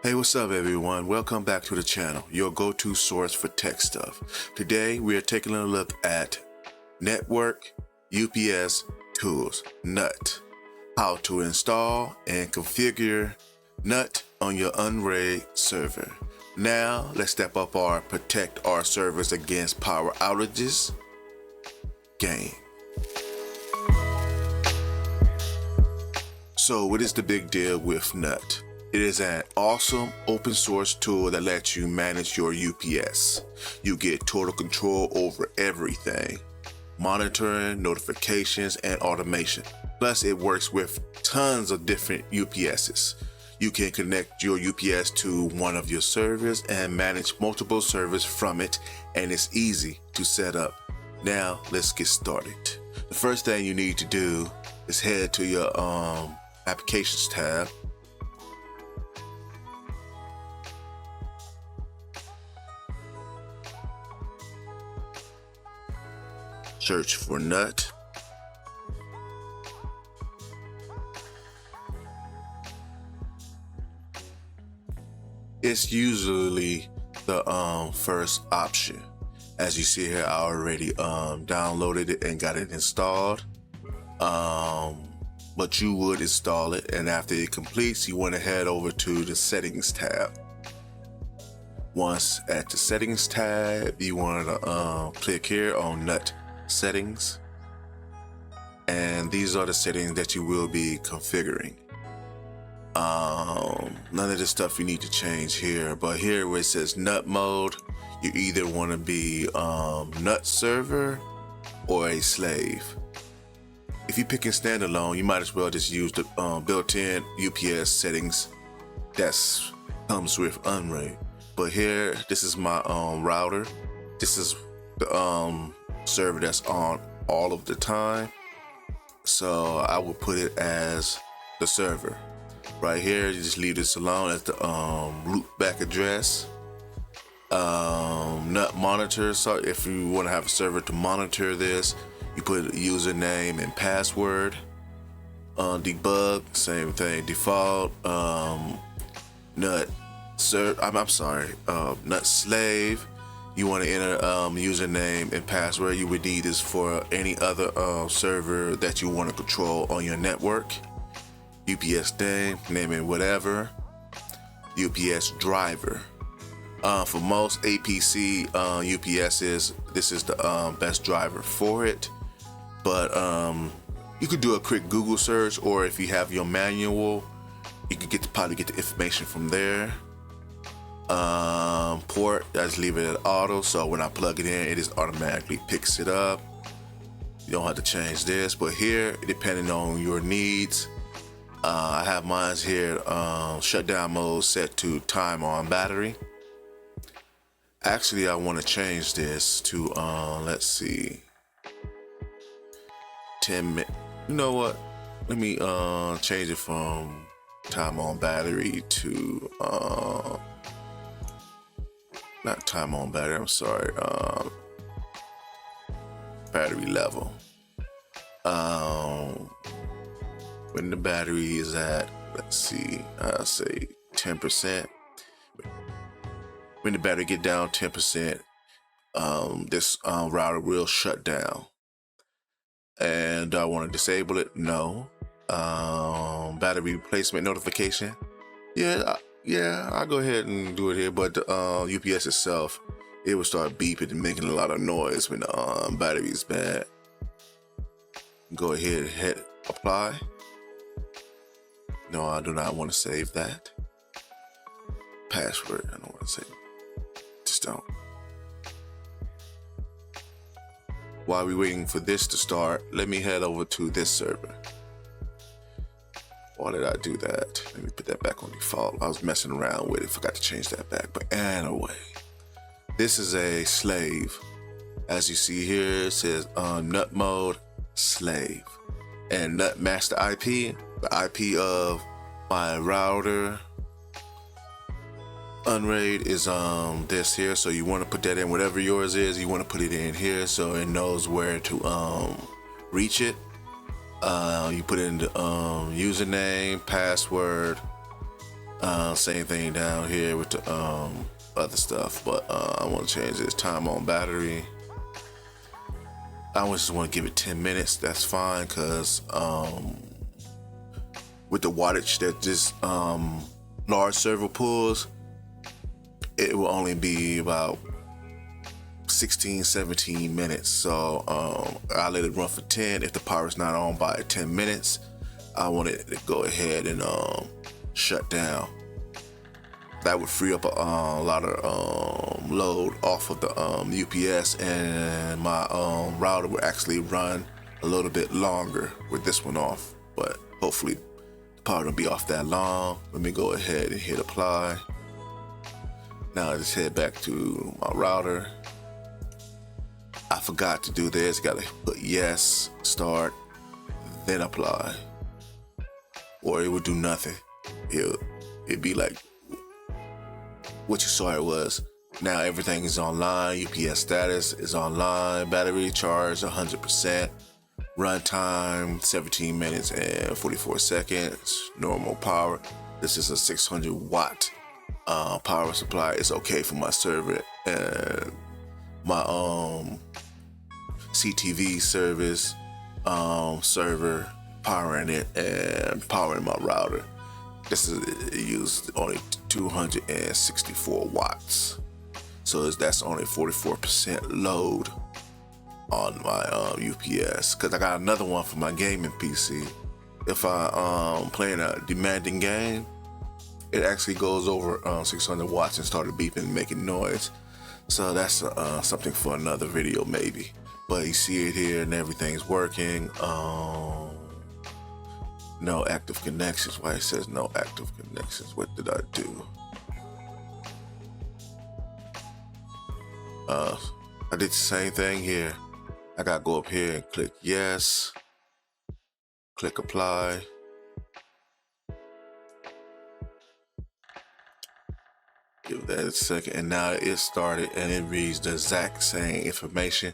Hey, what's up everyone? Welcome back to the channel, your go-to source for tech stuff. Today we are taking a look at network UPS tools, NUT. How to install and configure NUT on your Unraid server. Now let's step up our protect our servers against power outages game. So what is the big deal with NUT? It is an awesome open source tool that lets you manage your UPS. You get total control over everything, monitoring, notifications, and automation. Plus it works with tons of different UPSs. You can connect your UPS to one of your servers and manage multiple servers from it, and it's easy to set up. Now let's get started. The first thing you need to do is head to your applications tab. Search for NUT. It's usually the first option. As you see here, I already downloaded it and got it installed. But you would install it, and after it completes, you want to head over to the settings tab. Once at the settings tab, you want to click here on NUT settings, and these are the settings that you will be configuring. None of the stuff you need to change here, but here where it says NUT mode, you either want to be NUT server or a slave. If you're picking standalone, you might as well just use the built-in UPS settings that comes with Unraid. But here, this is my router. This is the server that's on all of the time, so I will put it as the server. Right here, you just leave this alone as the loopback address. NUT monitor, so if you want to have a server to monitor this, you put a username and password. Debug, same thing. Default. NUT NUT slave. You want to enter username and password. You would need this for any other server that you want to control on your network. UPS name it whatever. UPS driver. For most APC UPSs, this is the best driver for it. But you could do a quick Google search, or if you have your manual, you could probably get the information from there. Port, I just leave it at auto, so when I plug it in, it just automatically picks it up. You don't have to change this, but here, depending on your needs, I have mine here shutdown mode set to time on battery. Actually, I want to change this to let's see, 10 minutes. You know what, let me change it from time on battery to not time on battery, I'm sorry, battery level. When the battery is at, let's see, I'll say 10%. When the battery get down 10%, this router will shut down. And I want to disable it? No. Battery replacement notification? Yeah, I'll go ahead and do it here, but the UPS itself, it will start beeping and making a lot of noise when the battery is bad. Go ahead and hit apply. No, I do not want to save that. Password, I don't want to save it. Just don't. While we're waiting for this to start, let me head over to this server. Why did I do that? Let me put that back on default. I was messing around with it, forgot to change that back. But anyway, this is a slave. As you see here, it says NUT mode slave. And NUT master IP, the IP of my router Unraid is this here, so you want to put that in. Whatever yours is, you want to put it in here so it knows where to reach it. You put in the username, password, Same thing down here with the other stuff, but I want to change this time on battery. I just want to give it 10 minutes. That's fine, because with the wattage that this large server pulls, it will only be about 16-17 minutes. So I let it run for 10. If the power's not on by 10 minutes, I want it to go ahead and shut down. That would free up a lot of load off of the UPS, and my router would actually run a little bit longer with this one off. But hopefully the power won't be off that long. Let me go ahead and hit apply. Now I just head back to my router. I forgot to do this. Gotta put yes, start, then apply, or it would do nothing. It'd be like what you saw it was. Now everything is online. UPS status is online. Battery charge 100%. Runtime 17 minutes and 44 seconds. Normal power. This is a 600 watt power supply. It's okay for my server and my CTV service server, powering it and powering my router. This is used only 264 watts, so that's only 44% load on my UPS. Cause I got another one for my gaming PC. If I playing a demanding game, it actually goes over 600 watts and started beeping and making noise. So that's something for another video maybe. But you see it here and everything's working. No active connections. Why it says no active connections? What did I do? I did the same thing here. I gotta go up here and click yes. Click apply. Give that a second, and now it started, and it reads the exact same information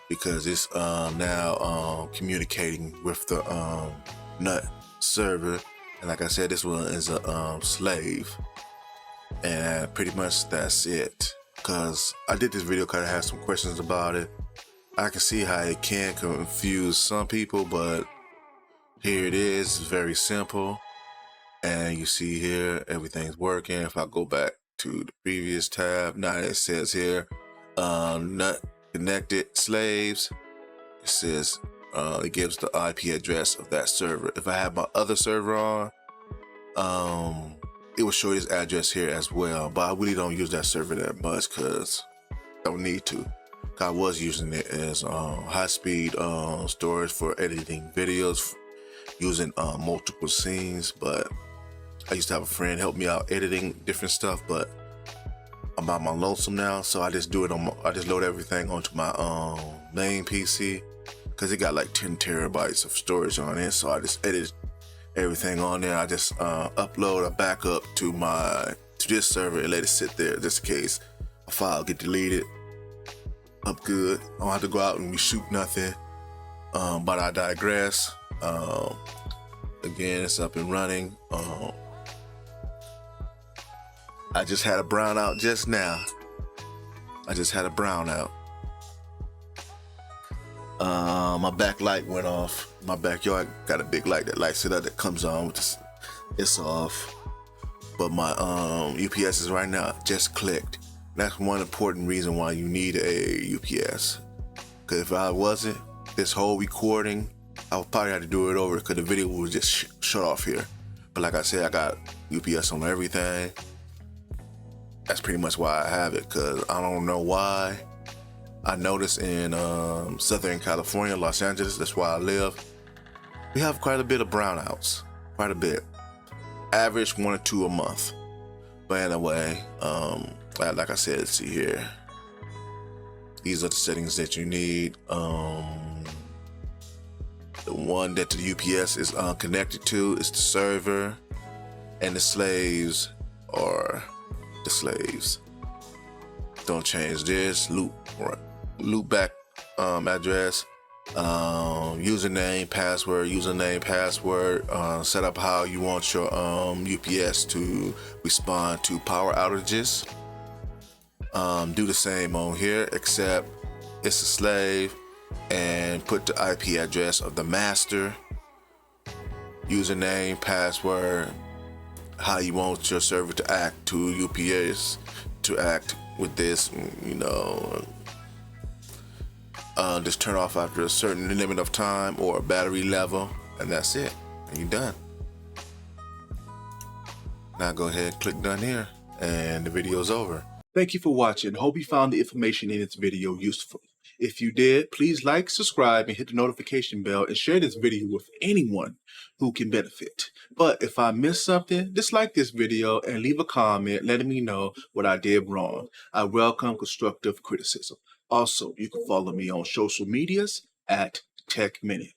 because it's now communicating with the NUT server. And like I said, this one is a slave, and pretty much that's it. Because I did this video because I had some questions about it. I can see how it can confuse some people, but here it is. It's very simple, and you see here everything's working. If I go back to the previous tab, now it says here NUT connected slaves. It says it gives the IP address of that server. If I have my other server on, it will show this address here as well, but I really don't use that server that much because I don't need to. I was using it as high-speed storage for editing videos using multiple scenes, but I used to have a friend help me out editing different stuff, but I'm by my lonesome now, so I just do it on I just load everything onto my main PC because it got like 10 terabytes of storage on it, so I just edit everything on there. I just upload a backup to this server and let it sit there just in case a file get deleted. I'm good. I don't have to go out and reshoot nothing. But I digress. Again, it's up and running. I just had a brownout just now. My back light went off. My backyard got a big light that lights it up that comes on with this. It's off. But my UPS is right now just clicked. That's one important reason why you need a UPS. Because if I wasn't, this whole recording, I would probably have to do it over because the video would just shut off here. But like I said, I got UPS on everything. That's pretty much why I have it, because I don't know why. I noticed in Southern California, Los Angeles, that's where I live, we have quite a bit of brownouts. Quite a bit. Average 1 or 2 a month. But anyway, like I said, see here. These are the settings that you need. The one that the UPS is connected to is the server, and the slaves are the slaves. Don't change this. Loop back address. username, password, set up how you want your UPS to respond to power outages. Do the same on here, except it's a slave, and put the IP address of the master, username, password, how you want your server to act, to UPS to act with this, just turn off after a certain limit of time or a battery level, and that's it, and you're done. Now go ahead and click done here, and the video's over. Thank you for watching. Hope you found the information in this video useful. If you did, please like, subscribe, and hit the notification bell, and share this video with anyone who can benefit. But if I missed something, dislike this video and leave a comment letting me know what I did wrong. I welcome constructive criticism. Also, you can follow me on social medias at tekminute.